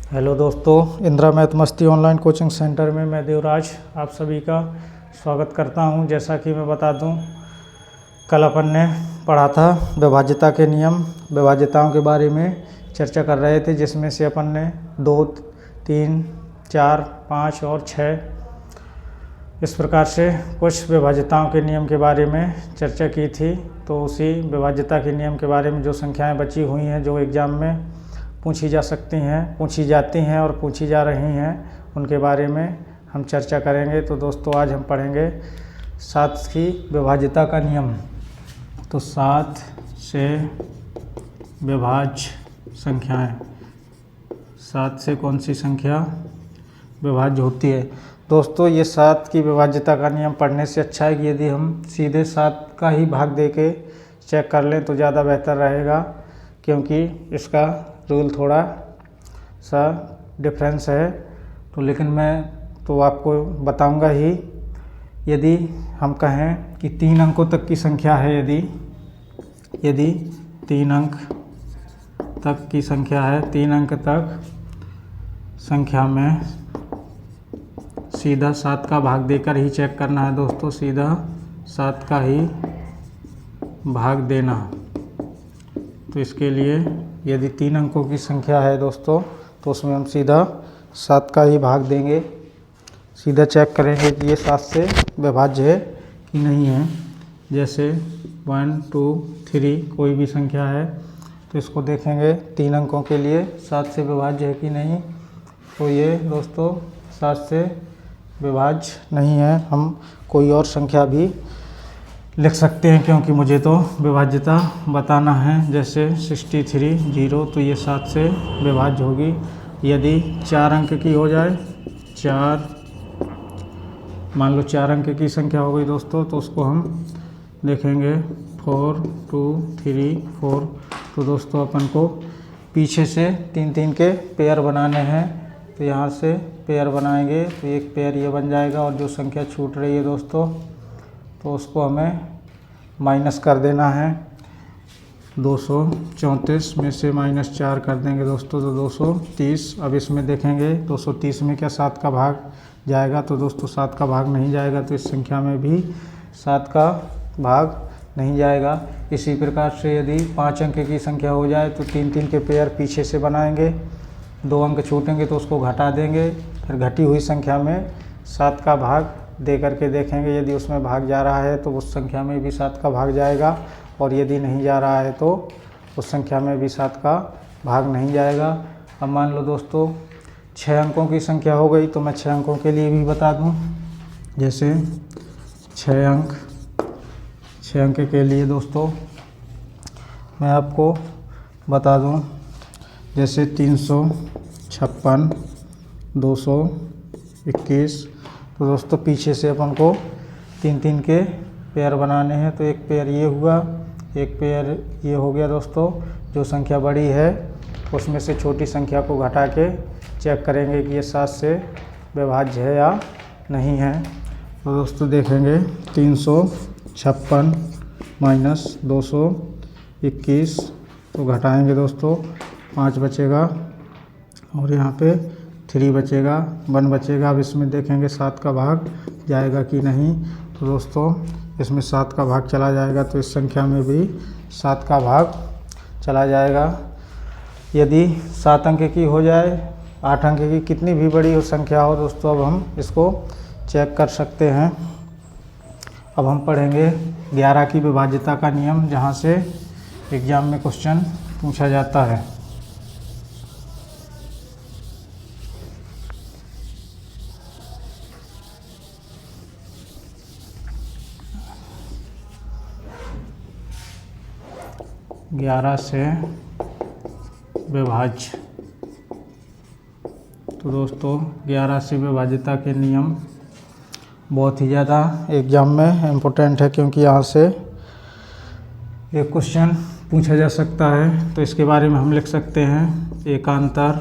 Hello दोस्तों, Indira math मस्ती online coaching centre में मैं देवराज आप सभी का स्वागत करता हूं। जैसा कि मैं बता दूं, कल अपन ने पढ़ा था विभाज्यता के नियम, विभाज्यताओं के बारे में चर्चा कर रहे थे, जिसमें से अपन ने 2, 3, 4, 5 और 6 इस प्रकार से कुछ विभाज्यताओं के नियम के बारे में चर्चा की थी। तो उसी विभाज्यता के नियम के बारे में जो संख्याएँ बची हुई हैं, जो एग्ज़ाम में पूछी जा सकती हैं, पूछी जाती हैं और पूछी जा रही हैं, उनके बारे में हम चर्चा करेंगे। तो दोस्तों, आज हम पढ़ेंगे 7 की विभाज्यता का नियम। तो 7 से विभाज्य संख्याएं, 7 से कौन सी संख्या विभाज्य होती है? दोस्तों, ये 7 की विभाज्यता का नियम पढ़ने से अच्छा है कि यदि हम सीधे 7 का ही भाग दे के चेक कर लें तो ज़्यादा बेहतर रहेगा, क्योंकि इसका रूल थोड़ा सा डिफरेंस है। तो लेकिन मैं तो आपको बताऊंगा ही। यदि हम कहें कि 3 अंकों तक की संख्या है, यदि 3 अंक तक की संख्या है, 3 अंक तक संख्या में सीधा 7 का भाग देकर ही चेक करना है दोस्तों, सीधा 7 का ही भाग देना। तो इसके लिए यदि 3 अंकों की संख्या है दोस्तों, तो उसमें हम सीधा 7 का ही भाग देंगे, सीधा चेक करेंगे कि ये 7 से विभाज्य है कि नहीं है। जैसे 1, 2, 3 कोई भी संख्या है तो इसको देखेंगे 3 अंकों के लिए 7 से विभाज्य है कि नहीं। तो ये दोस्तों 7 से विभाज्य नहीं है। हम कोई और संख्या भी लिख सकते हैं, क्योंकि मुझे तो विभाज्यता बताना है। जैसे 63, 0, तो ये 7 से विभाज्य होगी। यदि 4 अंक की हो जाए, मान लो 4 अंक की संख्या हो गई दोस्तों, तो उसको हम देखेंगे 4, 2, 3, 4। तो दोस्तों अपन को पीछे से 3-3 के पेयर बनाने हैं। तो यहाँ से पेयर बनाएंगे तो एक पेयर ये बन जाएगा, और जो संख्या छूट रही है दोस्तों तो उसको हमें माइनस कर देना है। 234 में से -4 कर देंगे दोस्तों तो 230। अब इसमें देखेंगे 230 में क्या 7 का भाग जाएगा? तो दोस्तों 7 का भाग नहीं जाएगा, तो इस संख्या में भी 7 का भाग नहीं जाएगा। इसी प्रकार से यदि 5 अंक की संख्या हो जाए तो 3-3 के पेयर पीछे से बनाएंगे, 2 अंक छूटेंगे तो उसको घटा देंगे, फिर घटी हुई संख्या में 7 का भाग दे करके देखेंगे। यदि उसमें भाग जा रहा है तो उस संख्या में भी 7 का भाग जाएगा, और यदि नहीं जा रहा है तो उस संख्या में भी 7 का भाग नहीं जाएगा। अब मान लो दोस्तों 6 अंकों की संख्या हो गई, तो मैं 6 अंकों के लिए भी बता दूं। जैसे 6 अंक के लिए दोस्तों मैं आपको बता दूं, जैसे 356, 221। तो दोस्तों पीछे से अपन को 3-3 के पेयर बनाने हैं। तो एक पेयर ये हुआ, एक पेयर ये हो गया दोस्तों। जो संख्या बड़ी है उसमें से छोटी संख्या को घटा के चेक करेंगे कि ये 7 से विभाज्य है या नहीं है। तो दोस्तों देखेंगे 356 - 221, तो घटाएंगे दोस्तों 5 बचेगा, और यहाँ पे 3 बचेगा, 1 बचेगा। अब इसमें देखेंगे 7 का भाग जाएगा कि नहीं। तो दोस्तों इसमें 7 का भाग चला जाएगा, तो इस संख्या में भी 7 का भाग चला जाएगा। यदि 7 अंक की हो जाए, 8 अंक की, कितनी भी बड़ी हो संख्या हो दोस्तों, अब हम इसको चेक कर सकते हैं। अब हम पढ़ेंगे 11 की विभाज्यता का नियम, जहाँ से एग्जाम में क्वेश्चन पूछा जाता है। ग्यारह से विभाज्य। तो दोस्तों 11 से विभाज्यता के नियम बहुत ही ज़्यादा एग्जाम में इम्पोर्टेंट है, क्योंकि यहाँ से एक क्वेश्चन पूछा जा सकता है। तो इसके बारे में हम लिख सकते हैं, एकांतर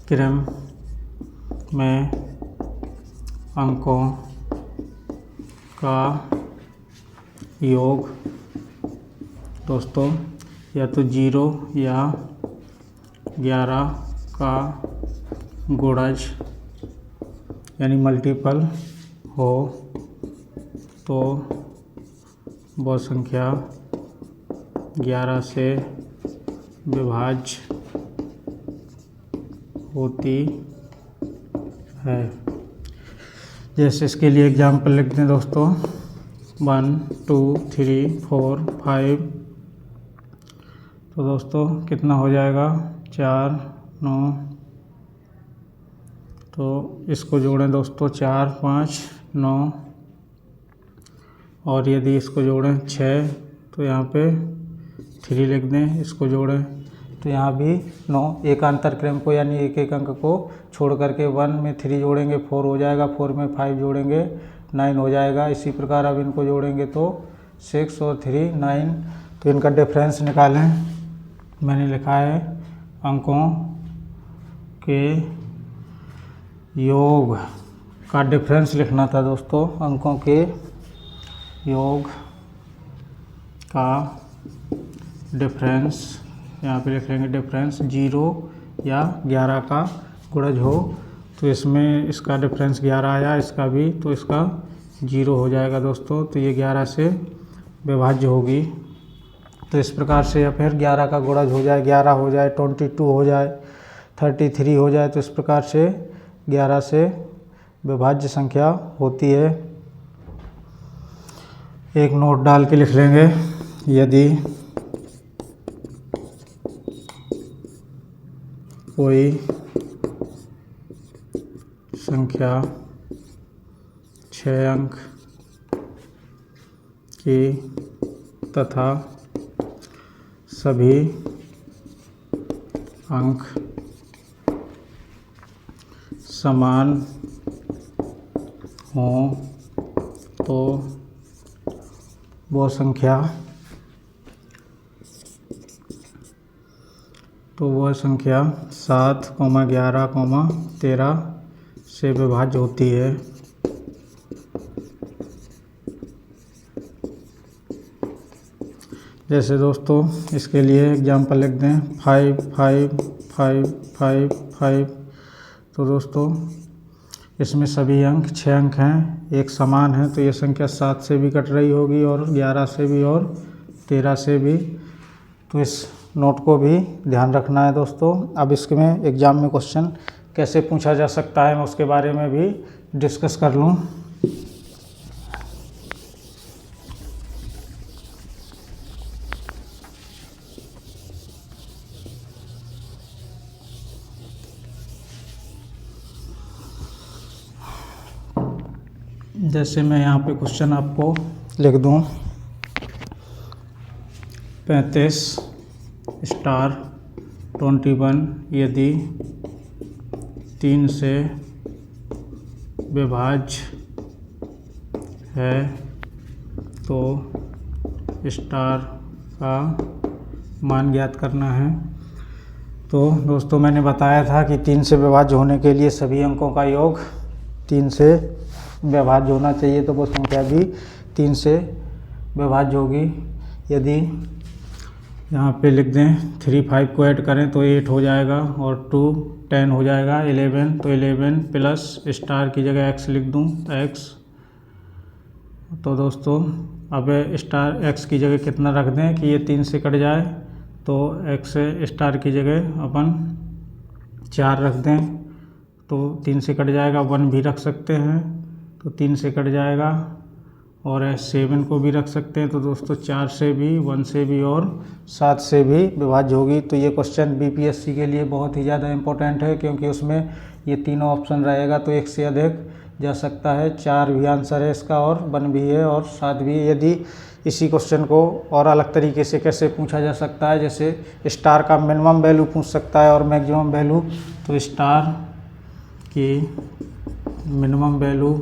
क्रम में अंकों का योग दोस्तों या तो 0 या 11 का गुणज यानी मल्टीपल हो तो वह संख्या 11 से विभाज्य होती है। जैसे इसके लिए एग्जाम्पल लिखते हैं दोस्तों, 1 2 3 4 5। तो दोस्तों कितना हो जाएगा, 4 9। तो इसको जोड़ें दोस्तों, 4 5 9। और यदि इसको जोड़ें 6 तो यहाँ पे 3 लिख दें। इसको जोड़ें तो यहाँ भी 9। एक अंतर क्रम को यानी एक एक अंक को छोड़ करके 1 में 3 जोड़ेंगे 4 हो जाएगा, 4 में 5 जोड़ेंगे 9 हो जाएगा। इसी प्रकार अब इनको जोड़ेंगे तो 6 और 3 9। तो इनका डिफरेंस निकालें। मैंने लिखा है अंकों के योग का डिफरेंस लिखना था दोस्तों। अंकों के योग का डिफरेंस, यहाँ पे लिख लेंगे डिफरेंस। 0 या 11 का गुणज हो तो इसमें इसका डिफरेंस 11 आया, इसका भी, तो इसका 0 हो जाएगा दोस्तों। तो ये 11 से विभाज्य होगी। तो इस प्रकार से या फिर 11 का गुणज हो जाए, 11 हो जाए, 22 हो जाए, 33 हो जाए, तो इस प्रकार से 11 से विभाज्य संख्या होती है। एक नोट डाल के लिख लेंगे, यदि कोई संख्या 6 अंक की तथा सभी अंक समान हों तो वह संख्या 7, 11, 13 से विभाज्य होती है। जैसे दोस्तों इसके लिए एग्जाम्पल लिख दें, 5 5 5 5 5। तो दोस्तों इसमें सभी अंक 6 अंक हैं, एक समान है, तो ये संख्या 7 से भी कट रही होगी और 11 से भी और 13 से भी। तो इस नोट को भी ध्यान रखना है दोस्तों। अब इसमें एग्ज़ाम में क्वेश्चन कैसे पूछा जा सकता है मैं उसके बारे में भी डिस्कस कर लूँ। जैसे मैं यहाँ पे क्वेश्चन आपको लिख दूँ, 35 स्टार 21 यदि 3 से विभाज्य है तो स्टार का मान ज्ञात करना है। तो दोस्तों मैंने बताया था कि 3 से विभाज्य होने के लिए सभी अंकों का योग 3 से विभाज्य होना चाहिए, तो वो संख्या भी 3 से विभाज्य होगी। यदि यहाँ पे लिख दें 3 5 को ऐड करें तो 8 हो जाएगा और 2 10 हो जाएगा, 11 तो 11 प्लस स्टार की जगह x लिख दूँ तो x। तो दोस्तों अब स्टार x की जगह कितना रख दें कि ये 3 से कट जाए, तो x स्टार की जगह अपन 4 रख दें तो 3 से कट जाएगा। 1 भी रख सकते हैं तो 3 से कट जाएगा, और 7 को भी रख सकते हैं। तो दोस्तों 4 से भी, 1 से भी और 7 से भी विभाज्य होगी। तो ये क्वेश्चन बीपीएससी के लिए बहुत ही ज़्यादा इम्पोर्टेंट है, क्योंकि उसमें ये तीनों ऑप्शन रहेगा तो 1 से अधिक जा सकता है। 4 भी आंसर है इसका और 1 भी है और 7 भी है। यदि इसी क्वेश्चन को और अलग तरीके से कैसे पूछा जा सकता है, जैसे स्टार का मिनिमम वैल्यू पूछ सकता है और मैक्सिमम वैल्यू, तो स्टार की मिनिमम वैल्यू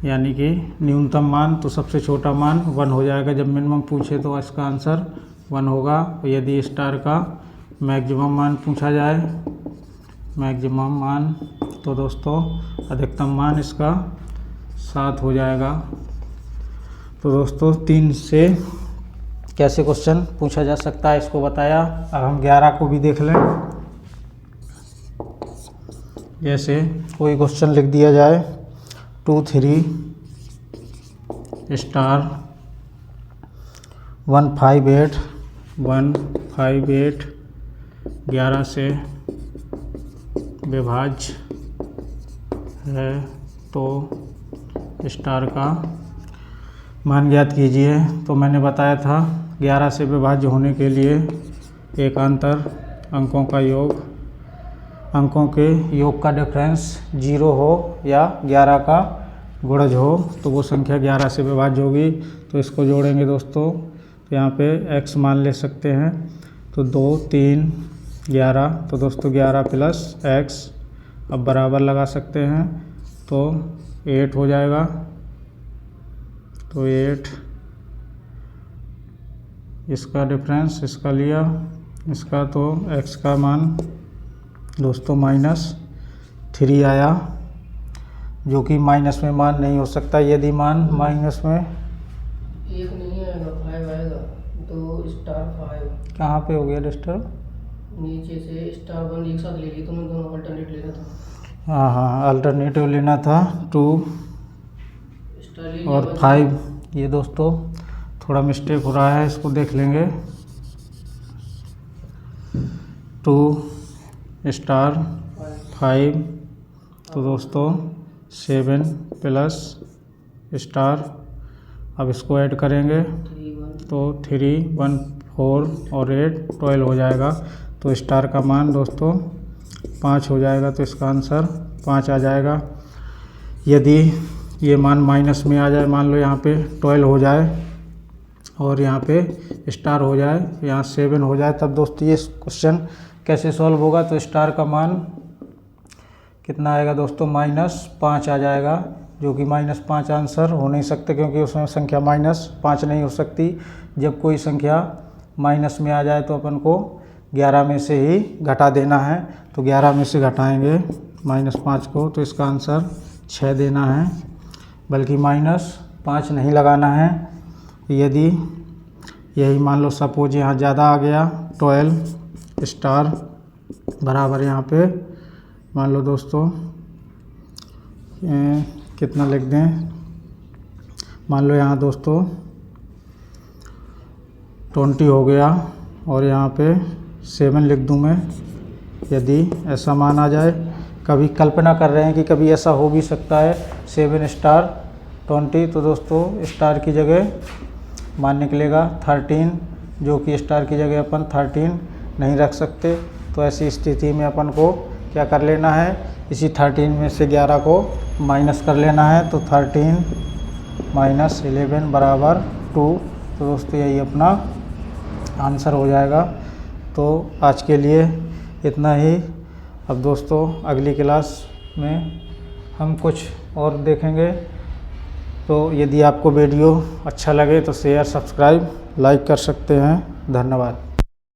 यानी कि न्यूनतम मान, तो सबसे छोटा मान 1 हो जाएगा। जब मिनिमम पूछे तो इसका आंसर 1 होगा। यदि स्टार का मैक्सिमम मान पूछा जाए, मैक्सिमम मान, तो दोस्तों अधिकतम मान इसका 7 हो जाएगा। तो दोस्तों 3 से कैसे क्वेश्चन पूछा जा सकता है इसको बताया। अब हम 11 को भी देख लें। जैसे कोई क्वेश्चन लिख दिया जाए 2 3 स्टार 158 11 से विभाज्य है तो स्टार का मान ज्ञात कीजिए। तो मैंने बताया था 11 से विभाज्य होने के लिए एकांतर अंकों का योग, अंकों के योग का डिफरेंस 0 हो या 11 का गुणज हो तो वो संख्या 11 से विभाज्य होगी। तो इसको जोड़ेंगे दोस्तों, तो यहाँ पे x मान ले सकते हैं। तो 2 3 11, तो दोस्तों 11 प्लस x अब बराबर लगा सकते हैं तो 8 हो जाएगा। तो 8 इसका डिफरेंस इसका लिया, इसका तो x का मान दोस्तों -3 आया, जो कि माइनस में मान नहीं हो सकता। यदि मान माइनस में 1 नहीं आएगा, 5 आएगा। 2 स्टार 5 कहाँ पे हो गया डिस्टर्ब? नीचे से स्टार 1 एक साथ ले ली तो मैं दोनों अल्टरनेट लेना था। हाँ अल्टरनेटिव लेना था। 2 स्टार और 5, ये दोस्तों थोड़ा मिस्टेक हो रहा है, इसको देख लेंगे। 2 स्टार 5, तो दोस्तों 7 प्लस स्टार, अब इसको ऐड करेंगे तो 3 1 4 और 8 12 हो जाएगा। तो स्टार का मान दोस्तों 5 हो जाएगा, तो इसका आंसर 5 आ जाएगा। यदि ये मान माइनस में आ जाए, मान लो यहाँ पे 12 हो जाए और यहाँ पे स्टार हो जाए, यहाँ 7 हो जाए, तब दोस्तों ये क्वेश्चन कैसे सॉल्व होगा? तो स्टार का मान कितना आएगा दोस्तों? -5 आ जाएगा, जो कि -5 आंसर हो नहीं सकते क्योंकि उसमें संख्या -5 नहीं हो सकती। जब कोई संख्या माइनस में आ जाए तो अपन को 11 में से ही घटा देना है। तो 11 में से घटाएंगे -5 को, तो इसका आंसर 6 देना है, बल्कि -5 नहीं लगाना है। यदि यही मान लो सपोज यहाँ ज़्यादा आ गया, 12 स्टार बराबर यहाँ पे मान लो दोस्तों कितना लिख दें, मान लो यहाँ दोस्तों 20 हो गया और यहाँ पे 7 लिख दूँ मैं। यदि ऐसा मान आ जाए, कभी कल्पना कर रहे हैं कि कभी ऐसा हो भी सकता है 7 स्टार 20, तो दोस्तों स्टार की जगह मान निकलेगा 13, जो कि स्टार की जगह अपन 13 नहीं रख सकते। तो ऐसी स्थिति में अपन को क्या कर लेना है, इसी 13 में से 11 को माइनस कर लेना है। तो 13 - 11 बराबर 2, तो दोस्तों यही अपना आंसर हो जाएगा। तो आज के लिए इतना ही। अब दोस्तों अगली क्लास में हम कुछ और देखेंगे। तो यदि आपको वीडियो अच्छा लगे तो शेयर, सब्सक्राइब, लाइक कर सकते हैं। धन्यवाद।